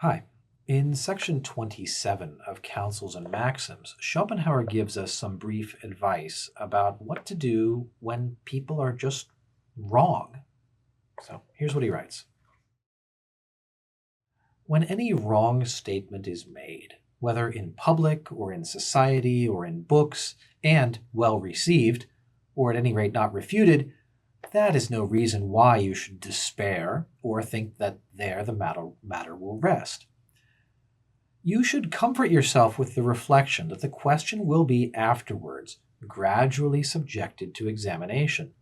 Hi. In section 27 of Counsels and Maxims, Schopenhauer gives us some brief advice about what to do when people are just wrong. So here's what he writes. When any wrong statement is made, whether in public or in society or in books, and well received, or at any rate not refuted, that is no reason why you should despair or think that there the matter will rest. You should comfort yourself with the reflection that the question will be afterwards gradually subjected to examination.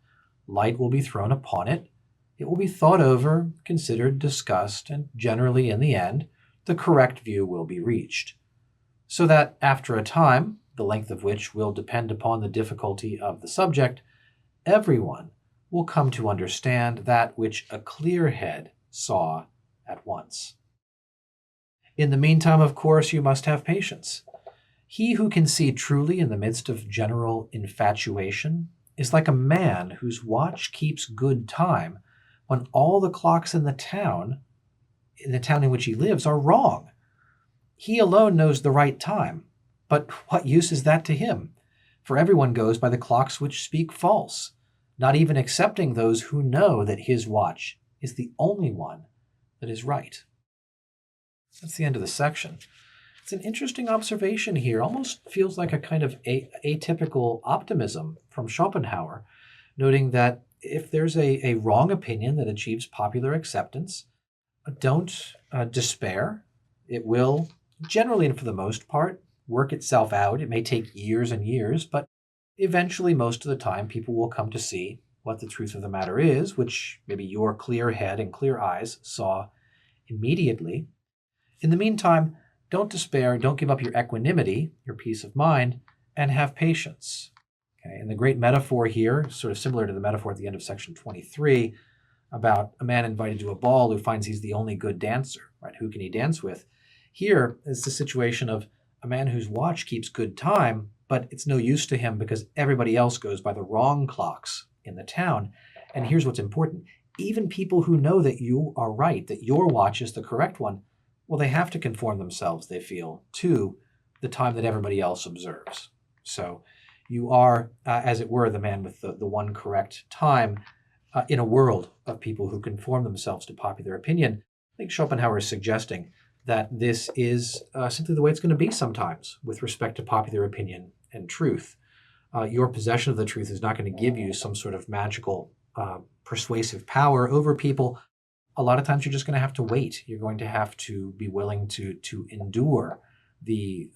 Light will be thrown upon it. It will be thought over, considered, discussed, and generally, in the end, the correct view will be reached. So that after a time, the length of which will depend upon the difficulty of the subject, everyone will come to understand that which a clear head saw at once. In the meantime, of course, you must have patience. He who can see truly in the midst of general infatuation is like a man whose watch keeps good time when all the clocks in the town in which he lives, are wrong. He alone knows the right time, but what use is that to him? For everyone goes by the clocks which speak false, not even excepting those who know that his watch is the only one that is right. That's the end of the section. It's an interesting observation here. Almost feels like a kind of atypical optimism from Schopenhauer, noting that if there's a wrong opinion that achieves popular acceptance, don't despair. It will, generally and for the most part, work itself out. It may take years and years, but eventually, most of the time, people will come to see what the truth of the matter is, which maybe your clear head and clear eyes saw immediately. In the meantime, don't despair, don't give up your equanimity, your peace of mind, and have patience. Okay? And the great metaphor here, sort of similar to the metaphor at the end of section 23, about a man invited to a ball who finds he's the only good dancer, right? Who can he dance with? Here is the situation of a man whose watch keeps good time, but it's no use to him because everybody else goes by the wrong clocks in the town. And here's what's important. Even people who know that you are right, that your watch is the correct one, well, they have to conform themselves, they feel, to the time that everybody else observes. So you are, as it were, the man with the one correct time in a world of people who conform themselves to popular opinion. I think Schopenhauer is suggesting that this is simply the way it's going to be sometimes with respect to popular opinion and truth. Your possession of the truth is not going to give you some sort of magical persuasive power over people. A lot of times you're just going to have to wait. You're going to have to be willing to endure the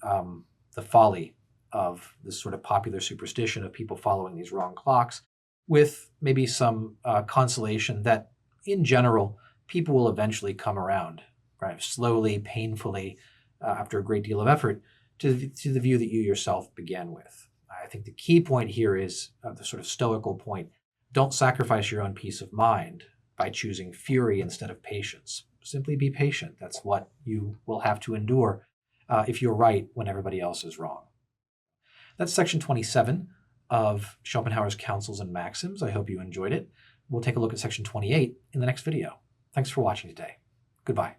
folly of this sort of popular superstition of people following these wrong clocks, with maybe some consolation that, in general, people will eventually come around, right? Slowly, painfully, after a great deal of effort, to the view that you yourself began with. I think the key point here is the sort of stoical point. Don't sacrifice your own peace of mind by choosing fury instead of patience. Simply be patient. That's what you will have to endure if you're right when everybody else is wrong. That's section 27 of Schopenhauer's Counsels and Maxims. I hope you enjoyed it. We'll take a look at section 28 in the next video. Thanks for watching today. Goodbye.